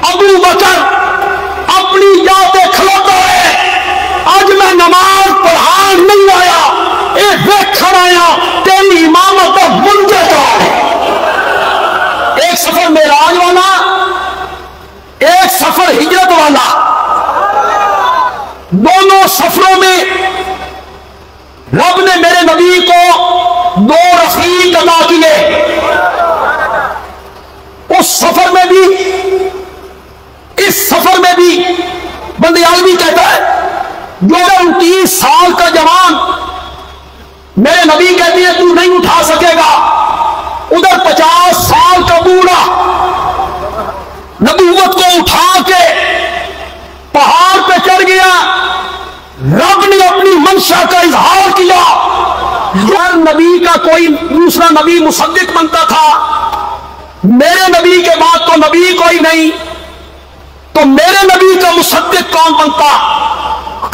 अबू बकर अपनी जाते खलोता है, आज मैं नमाज पढ़ान नहीं आया, ये देखकर आया तेरी इमामत मुंजे का। एक सफर मेराज वाला, एक सफर हिजरत वाला, दोनों सफरों में रब ने मेरे नबी को दो रफीक अदा किए। उस सफर में भी, इस सफर में भी बंदियालवी कहता है, जो 29 साल का जवान मेरे नबी कहती है तू नहीं उठा सकेगा, उधर 50 साल का बूढ़ा नबूवत को उठा के पहाड़ पे चढ़ गया। रब ने अपनी मंशा का इजहार किया। यार नबी का कोई दूसरा नबी मुसद्दिक बनता था, मेरे नबी के बाद तो नबी कोई नहीं, तो मेरे नबी का मुसद्दिक कौन बनता?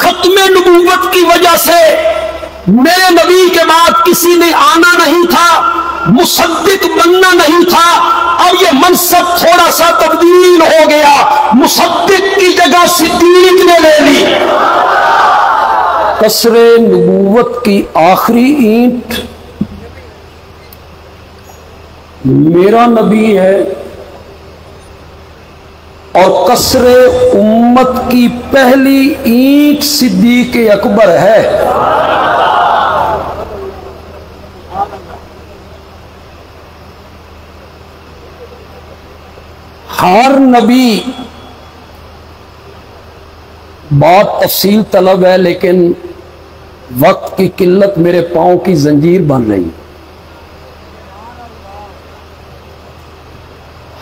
खत्मे नबूवत की वजह से मेरे नबी के बाद किसी ने आना नहीं था, मुसद्दिक बनना नहीं था। अब ये मनसब थोड़ा सा तब्दील हो गया, मुसद्दिक की जगह सिद्दीक ने ले ली। कसरे नबूवत की आखिरी ईंट मेरा नबी है और कसरे उम्मत की पहली ईंट सिद्दीक अकबर है। हर नबी, बात तफसील तलब है लेकिन वक्त की किल्लत मेरे पांव की जंजीर बन रही।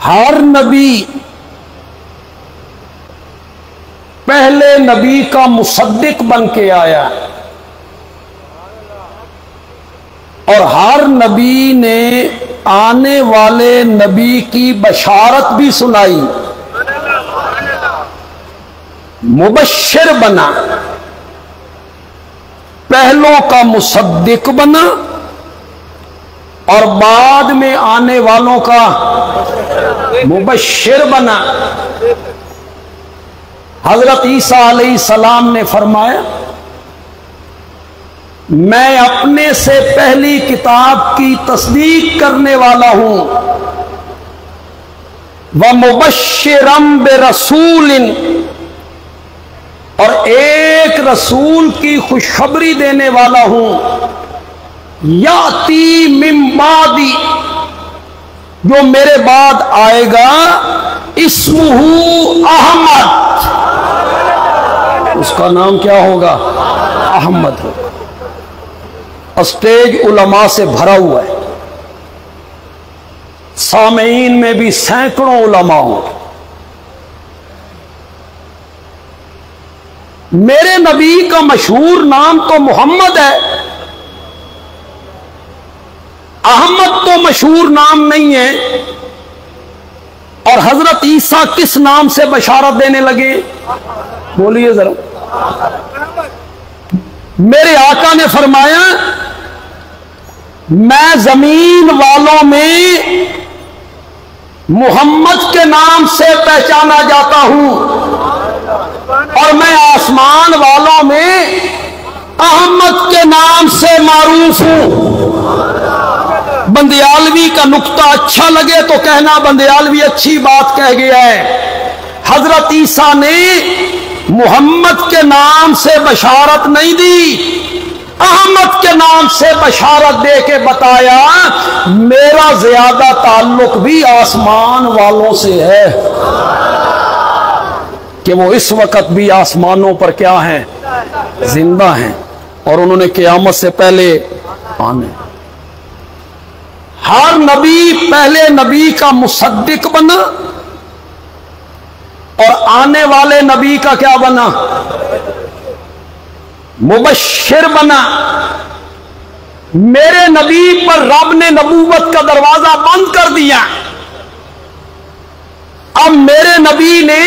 हर नबी पहले नबी का मुसद्दिक बन के आया और हर नबी ने आने वाले नबी की बशारत भी सुनाई, मुबश्शिर बना, पहलों का मुसद्दिक बना और बाद में आने वालों का मुबश्शिर बना। हजरत ईसा अलैहिस्सलाम ने फरमाया, मैं अपने से पहली किताब की तस्दीक करने वाला हूं, व मुबश्शिरम बिरसूलिन, और एक रसूल की खुशखबरी देने वाला हूं, याती मिन बादी, जो मेरे बाद आएगा, इस्मुहु अहमद, उसका नाम क्या होगा? अहमद होगा। स्टेज उलमा से भरा हुआ है, सामीन में भी सैकड़ों उलमा होंगे। मेरे नबी का मशहूर नाम तो मोहम्मद है, अहमद तो मशहूर नाम नहीं है। और हजरत ईसा किस नाम से बशारत देने लगे? बोलिए जरा। मेरे आका ने फरमाया, मैं जमीन वालों में मोहम्मद के नाम से पहचाना जाता हूं और मैं आसमान वालों में अहमद के नाम से मारूफ हूं। बंदियालवी का नुक्ता अच्छा लगे तो कहना बंदियालवी अच्छी बात कह गया है। हजरत ईसा ने मोहम्मद के नाम से बशारत नहीं दी, अहमद के नाम से बशारत दे के बताया, मेरा ज्यादा ताल्लुक भी आसमान वालों से है कि वो इस वक्त भी आसमानों पर क्या हैं? जिंदा हैं और उन्होंने क़यामत से पहले आने। हर नबी पहले नबी का मुसद्दिक बना और आने वाले नबी का क्या बना? मुबश्शिर बना। मेरे नबी पर रब ने नबूवत का दरवाजा बंद कर दिया। अब मेरे नबी ने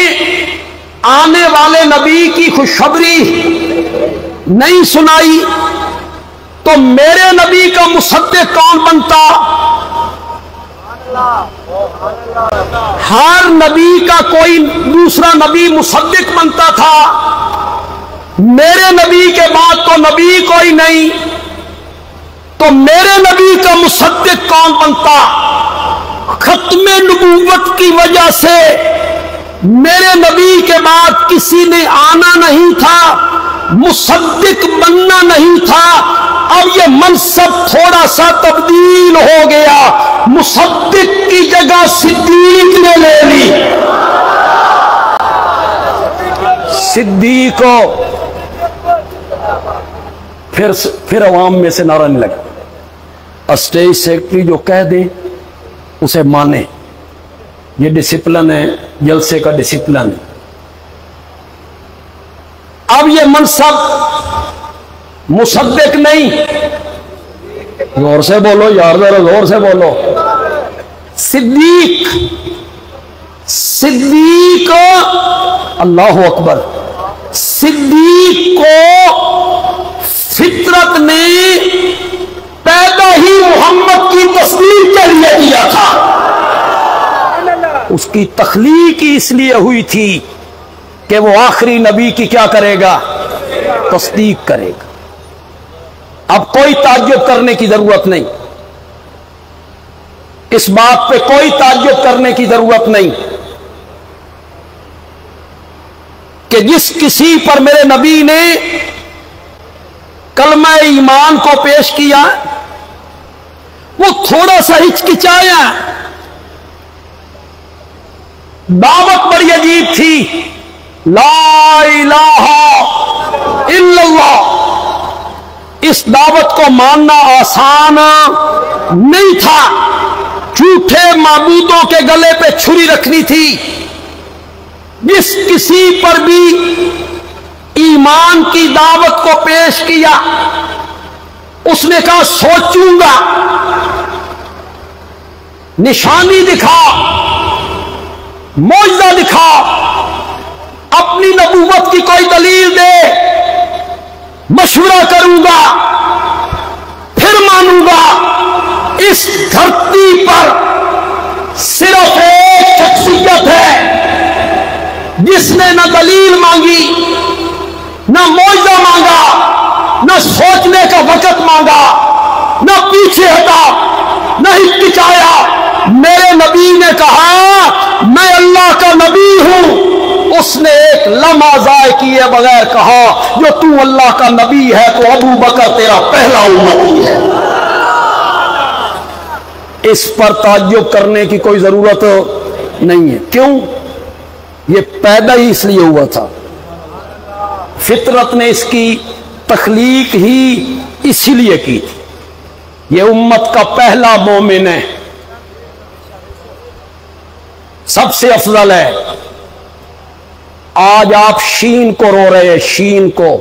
आने वाले नबी की खुशखबरी नहीं सुनाई तो मेरे नबी का मुसद्दिक कौन बनता? हर नबी का कोई दूसरा नबी मुसद्दिक बनता था। मेरे नबी के बाद तो नबी कोई नहीं, तो मेरे नबी का मुसद्दिक कौन बनता? खत्मे नबूवत की वजह से मेरे नबी के बाद किसी ने आना नहीं था, मुसद्दिक बनना नहीं था। अब ये मनसब थोड़ा सा तब्दील हो गया, मुसद्दिक की जगह सिद्दीक ने ले ली। सिद्दीक को फिर अवाम में से नारा नहीं लगा। स्टेज सेक्रेटरी जो कह दे उसे माने, ये डिसिप्लिन है, जलसे का डिसिप्लिन है। अब ये मनसब मुसद्दिक नहीं, जोर से बोलो यार, जरा जोर से बोलो, सिद्दीक। सिद्दीक, अल्लाह अकबर। सिद्दीक को फितरत ने पैदा ही मोहम्मद की तस्दीक के लिए किया था। उसकी तख्लीक इसलिए हुई थी कि वो आखिरी नबी की क्या करेगा? तस्दीक करेगा। अब कोई ताज्जुब करने की जरूरत नहीं, इस बात पे कोई ताज्जुब करने की जरूरत नहीं कि जिस किसी पर मेरे नबी ने कलमा ईमान को पेश किया वो थोड़ा सा हिचकिचाया। दावत बड़ी अजीब थी, ला इलाहा इल्लल्लाह। इस दावत को मानना आसान नहीं था। झूठे माबूदों के गले पे छुरी रखनी थी। जिस किसी पर भी ईमान की दावत को पेश किया उसने कहा सोचूंगा, निशानी दिखा, मौजज़ा दिखा, अपनी नबूवत की कोई दलील दे, मशवरा करूंगा, फिर मानूंगा। इस धरती पर सिर्फ एक शख्सियत है जिसने न दलील मांगी, न मौजज़ा मांगा, न सोचने का वक्त मांगा, न पीछे हटा, न हिचकिचाया। मेरे नबी ने कहा मैं अल्लाह का नबी हूं। उसने एक लम्हा ज़ाय किए बगैर कहा जो तू अल्लाह का नबी है तो अबू बकर तेरा पहला उम्मती है। इस पर ताज्जुब करने की कोई जरूरत नहीं है। क्यों? ये पैदा ही इसलिए हुआ था, फितरत ने इसकी तख्लीक ही इसीलिए की थी। ये उम्मत का पहला मोमिन है, सबसे अफजल है। आज आप शीन को रो रहे हैं, शीन को,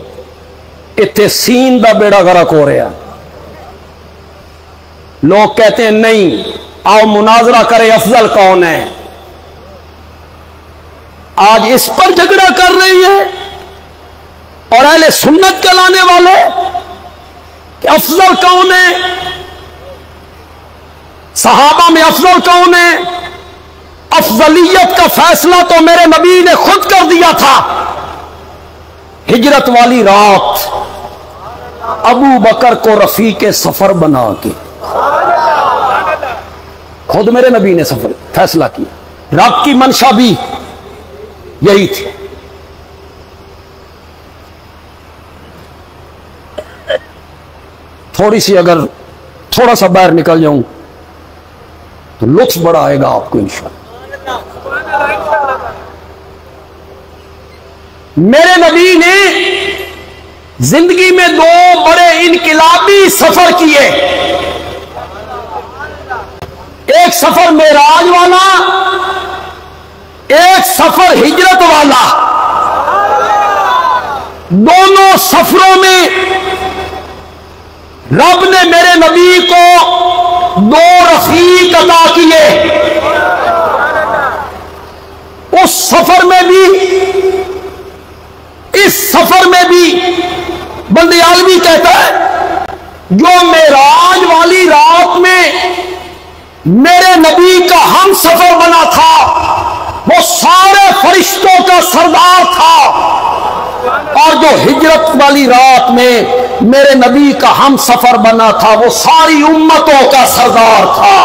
इत्थे सीन दा बेड़ा गर्क हो रहा। लोग कहते हैं नहीं, आओ मुनाजरा करें अफजल कौन है। आज इस पर झगड़ा कर रही है और अहले सुन्नत कहलाने वाले कि अफजल कौन है, सहाबा में अफजल कौन है। अफजलियत का फैसला तो मेरे नबी ने खुद कर दिया था। हिजरत वाली रात अबू बकर को रफीक सफर बना के खुद मेरे नबी ने सफर फैसला किया। रब की मंशा भी यही थी। थोड़ी सी अगर थोड़ा सा बाहर निकल जाऊं तो लुत्फ बड़ा आएगा आपको इंशाअल्लाह। मेरे नबी ने जिंदगी में दो बड़े इनकिलाबी सफर किए। एक सफर मेराज वाला, एक सफर हिजरत वाला। दोनों सफरों में रब ने मेरे नबी को दो रफीक अता किए। उस सफर में भी, इस सफर में भी बंदियालवी कहता है जो मेराज वाली रात में मेरे नबी का हम सफर बना था, वो सारे फरिश्तों का सरदार था। और जो हिजरत वाली रात में मेरे नबी का हम सफर बना था, वो सारी उम्मतों का सरदार था।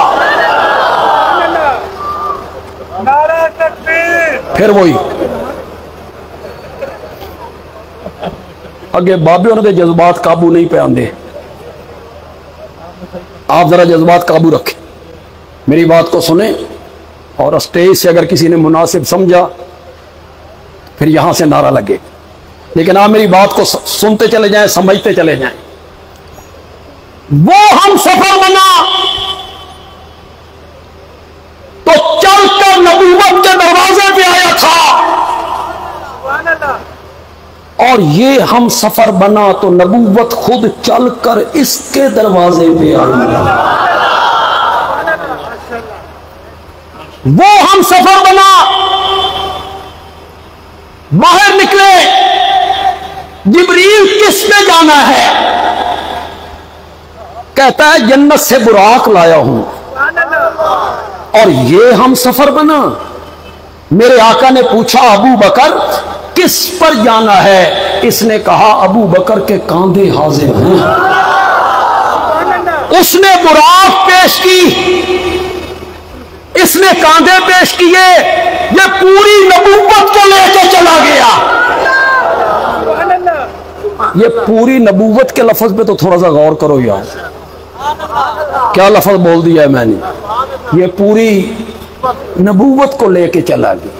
फिर वही अगे बाबे उन्होंने जज्बात काबू नहीं पे आंदे। आप जरा जज्बात काबू रखें, मेरी बात को सुने, और स्टेज से अगर किसी ने मुनासिब समझा फिर यहां से नारा लगे, लेकिन आप मेरी बात को सुनते चले जाएं, समझते चले जाएं। वो हम सफर बना तो चलकर नबूवत के दरवाजे पे आया था, और ये हम सफर बना तो नबूवत खुद चलकर इसके दरवाजे पे आई। वो हम सफर बना, बाहर निकले, जिब्रील किस पे जाना है? कहता है जन्नत से बुराक लाया हूं। और ये हम सफर बना। मेरे आका ने पूछा अबू बकर किस पर जाना है? इसने कहा अबू बकर के कांधे हाजिर हैं। उसने बुराक पेश की, इसने कांधे पेश किए, ये पूरी नबूवत को लेकर चला गया। ये पूरी नबूवत के लफ्ज पे तो थोड़ा सा गौर करो यार, क्या लफ्ज बोल दिया है मैंने। ये पूरी नबूवत को लेके चला गया।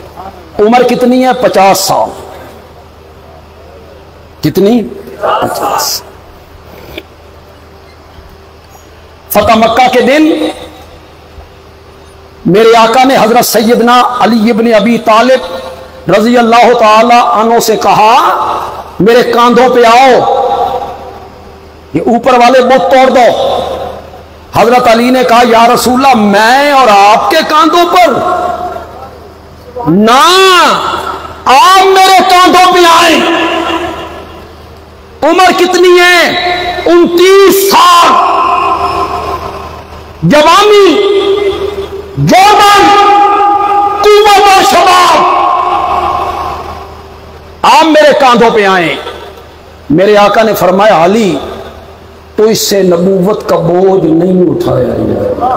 उम्र कितनी है? 50 साल। कितनी? 50। फतह मक्का के दिन मेरे आका ने हजरत सैयदना अली इब्न अबी तालिब रजी अल्लाह ताला अन्हु से कहा मेरे कांधों पे आओ, ये ऊपर वाले बुत तोड़ दो। हजरत अली ने कहा या रसूलल्लाह मैं और आपके कांधों पर ना, आप मेरे कांधों पे आए। उम्र कितनी है? 29 साल। जवानी, जौवन, कुव्वत और शबाब, आप मेरे कांधों पे आए। मेरे आका ने फरमाया अली तो इससे नबूवत का बोझ नहीं उठाया जाएगा,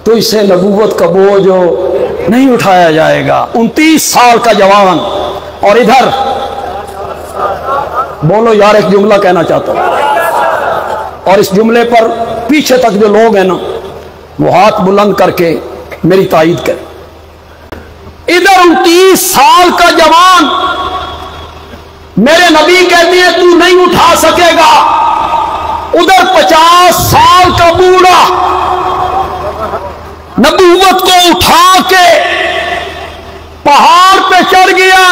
तो इससे नबूवत का बोझ नहीं उठाया जाएगा। 29 साल का जवान, और इधर बोलो यार एक जुमला कहना चाहता हूं, और इस जुमले पर पीछे तक जो लोग हैं ना वो हाथ बुलंद करके मेरी तायीद करें। इधर 29 साल का जवान, मेरे नबी कहते हैं तू नहीं उठा सकेगा। उधर 50 साल का बूढ़ा नबूवत को उठा के पहाड़ पे चढ़ गया।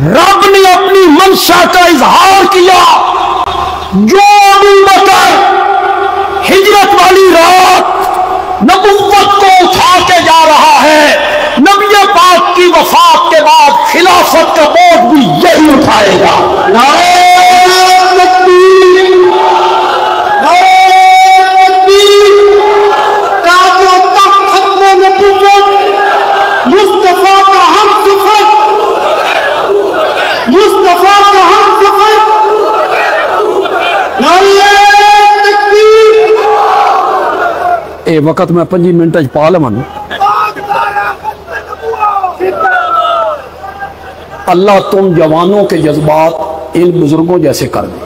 रब ने अपनी मंशा का इजहार किया। जो अबू बकर हिजरत वाली रात नबूवत को उठा के जा रहा है, नबी पाक की वफात के बाद खिलाफत का बोझ भी यही उठाएगा। नारे तकबीर, नारे तकबीर। काज़ो तक खत्म नबूवत, मुस्तफा का हम सफर, मुस्तफा का हम सफर। नारे तकबीर। ए वक्त मैं 5 मिनट पा लवां। अल्लाह तुम जवानों के जज्बात इन बुजुर्गों जैसे कर दे।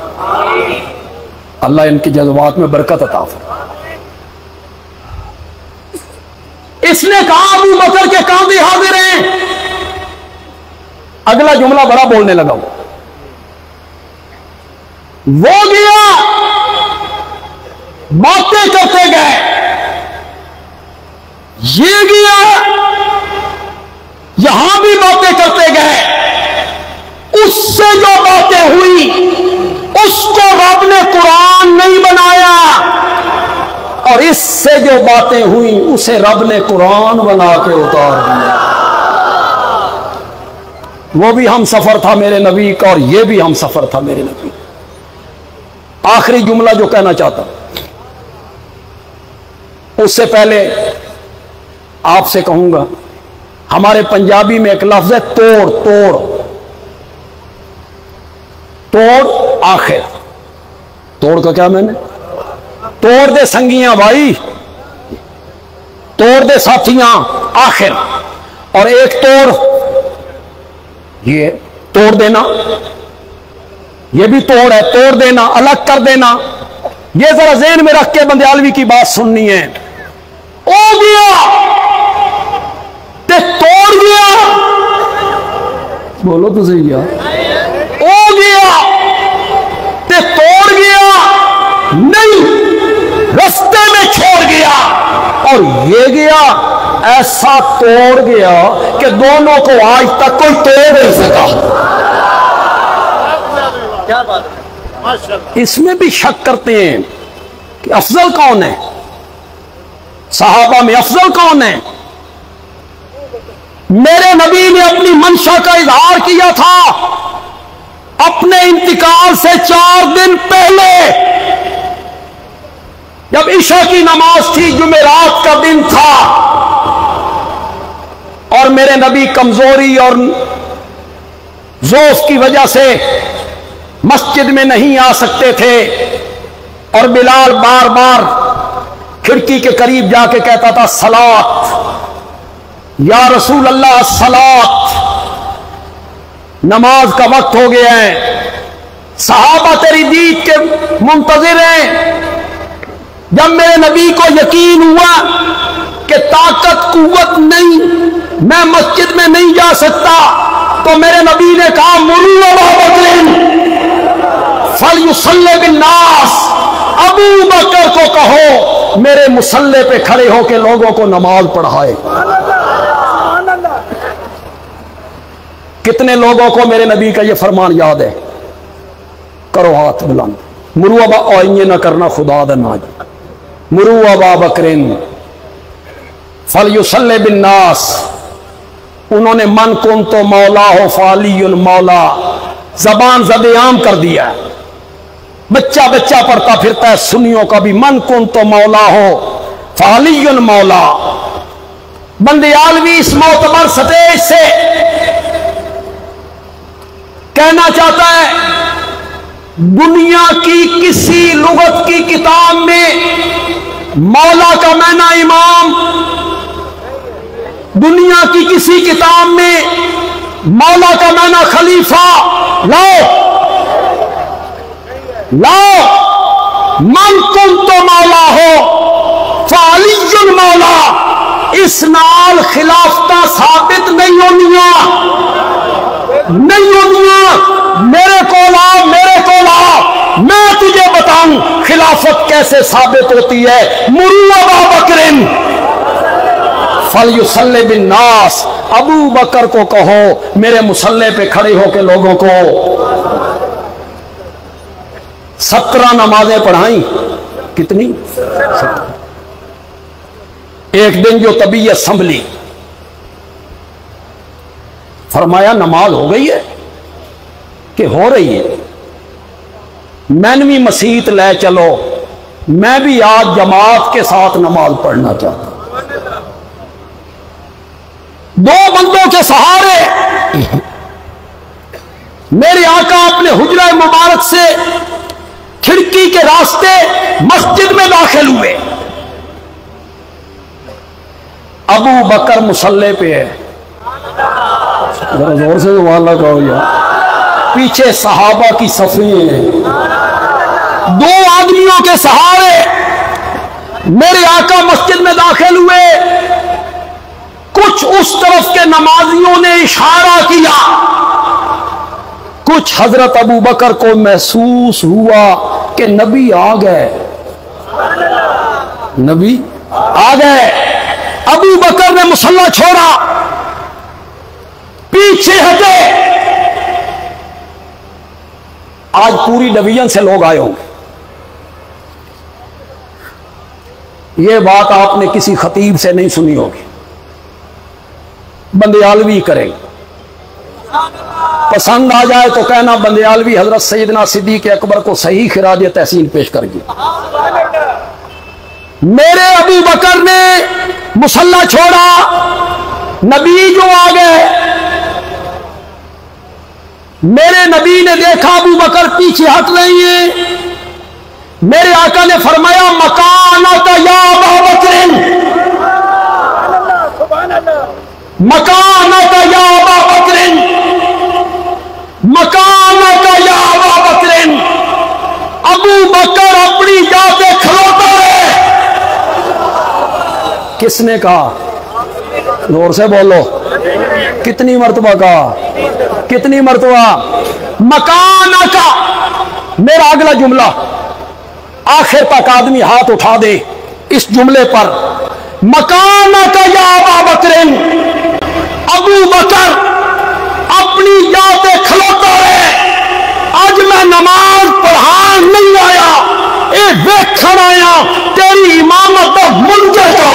अल्लाह इनके जज्बात में बरकत अता फरमाए। इसने कहा अबू बकर के कांधे हाजिर हैं। अगला जुमला बड़ा बोलने लगा। वो गया, बातें करते गए, ये गया, यहां भी बातें करते गए। उससे जो बातें हुई उसको रब ने कुरान नहीं बनाया, और इससे जो बातें हुई उसे रब ने कुरान बना के उतार दिया। वो भी हम सफर था मेरे नबी का, और ये भी हम सफर था मेरे नबी। आखिरी जुमला जो कहना चाहता, उससे पहले आपसे कहूंगा, हमारे पंजाबी में एक लफ्ज है तोड़। तोड़ तोड़ आखिर। तोड़ का क्या मैंने? तोड़ दे संगियां भाई, तोड़ दे साथियां आखिर। और एक तोड़, ये तोड़ देना, ये भी तोड़ है। तोड़ देना, अलग कर देना। ये जरा ज़हन में रख के बंदयालवी की बात सुननी है। ओ गया ते तोड़ गया, बोलो तो सही यार। ओ गया ते तोड़ गया नहीं, रास्ते में छोड़ गया। और ये गया ऐसा तोड़ गया कि दोनों को आज तक कोई तोड़ नहीं सका। क्या बात है। इसमें भी शक करते हैं कि अफजल कौन है, सहाबा में अफजल कौन है। मेरे नबी ने अपनी मंशा का इजहार किया था अपने इंतकाल से 4 दिन पहले, जब ईशा की नमाज थी, जुमेरात का दिन था, और मेरे नबी कमजोरी और जोश की वजह से मस्जिद में नहीं आ सकते थे। और बिलाल बार बार खिड़की के करीब जाके कहता था, सलात या रसूल अल्लाह, सलात, नमाज का वक्त हो गया है। सहाबा तेरी दीद के मुंतजिर हैं। जब मेरे नबी को यकीन हुआ कि ताकत कुव्वत नहीं, मैं मस्जिद में नहीं जा सकता, तो मेरे नबी ने कहा, मुरू अबू बकर फलयुसल्ली बिन्नास, अबू बकर को कहो मेरे मुसल्ले पे खड़े होकर लोगों को नमाज पढ़ाए। कितने लोगों को मेरे नबी का ये फरमान याद है? करो हाथ बुलंद। मुरू अबा, और ये ना करना खुदा दा नाज, मुरू अबा बकरिन फलयुसल्ली बिन्नास, उन्होंने मन कुन तो मौला हो फालियुल मौला, जबान ज़द-ए-आम कर दिया। बच्चा बच्चा पढ़ता फिरता है सुन्नियों का भी, मन कुन तो मौला हो फालियुल मौला। बंदियालवी इस मोतबर स्टेज से कहना चाहता है, दुनिया की किसी लुगत की किताब में मौला का मैना इमाम, दुनिया की किसी किताब में मौला का मैना खलीफा लाओ, लाओ। मन कुन तो मौला हो फालियुल मौला, इस नाल खिलाफता साबित नहीं होनिया, नहीं होनिया। मेरे को ला, मेरे को ला, मैं तुझे बताऊं खिलाफत कैसे साबित होती है। मुरू अबा बकरिन फलयुसल्ली बिन्नास, अबू बकर को कहो मेरे मुसल्ले पे खड़े होकर लोगों को 17 नमाजें पढ़ाई। कितनी? 17। एक दिन जो तबीयत संभली, फरमाया नमाज हो गई है कि हो रही है, मैनवी मसीत ले चलो, मैं भी आज जमात के साथ नमाज पढ़ना चाहता हूं। 2 बंदों के सहारे मेरे आका अपने हुजरा मुबारक से खिड़की के रास्ते मस्जिद में दाखिल हुए। अबू बकर मुसल्ले पे है, जरा जोर से वाला कहो यार। पीछे सहाबा की सफ़ें हैं, 2 आदमियों के सहारे मेरे आका मस्जिद में दाखिल हुए। कुछ उस तरफ के नमाजियों ने इशारा किया, कुछ हजरत अबू बकर को महसूस हुआ कि नबी आ गए, नबी आ गए। अबू बकर ने मुसल्ला छोड़ा, पीछे हटे। आज पूरी डिवीजन से लोग आए होंगे। यह बात आपने किसी खतीब से नहीं सुनी होगी, बंदियालवी करेंगे। पसंद आ जाए तो कहना बंदियालवी हजरत सैयदना सिद्दीक अकबर को सही खिराज तहसीन पेश कर गया। मेरे अबू बकर ने मुसल्ला छोड़ा, नबी जो आ गए, मेरे नबी ने देखा अबू बकर पीछे हट रही हैं। मेरे आका ने फरमाया मकानक या अबा बकर, मकानक या अबा बकर, मकानक या अबा बकर। अबू बकर अपनी जात पे खलोता है। किसने कहा? जोर से बोलो, कितनी मर्तबा कहा? कितनी मर्तबा? मकानक, मेरा अगला जुमला आखिर तक आदमी हाथ उठा दे इस जुमले पर। मकानक या अबा बकर, अबू बकर अपनी जाते खलोता है। आज मैं नमाज पढ़ान नहीं आया, ये देखण आया तेरी इमामत का मुंजर का।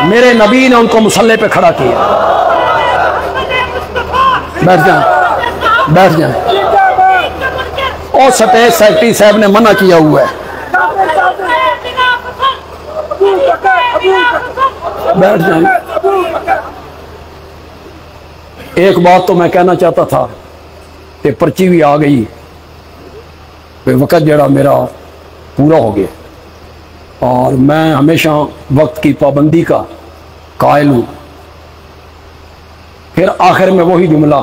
मेरे नबी ने उनको मुसल्ले पे खड़ा किया। बैठ जाए, बैठ जाए। और स्टेज सेक्रेटरी साहब ने मना किया हुआ है। बैठ जाए। एक बात तो मैं कहना चाहता था कि पर्ची भी आ गई, वक्त जड़ा मेरा पूरा हो गया और मैं हमेशा वक्त की पाबंदी का कायल हूँ। फिर आखिर में वही जुमला,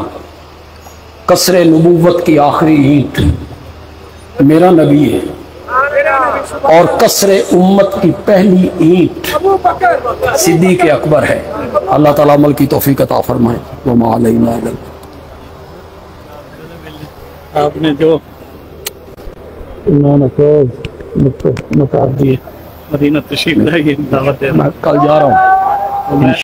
कसरे नबूवत की आखिरी ईंट मेरा नबी है और कसरे उम्मत की पहली ईंट सिद्दीक़ अकबर है। अल्लाह ताला अमल की तौफीक अता फरमाए। वमा अलैना आपने जो दिए मदीना तशरीफ लाइए, दावत है। मैं कल जा रहा हूँ।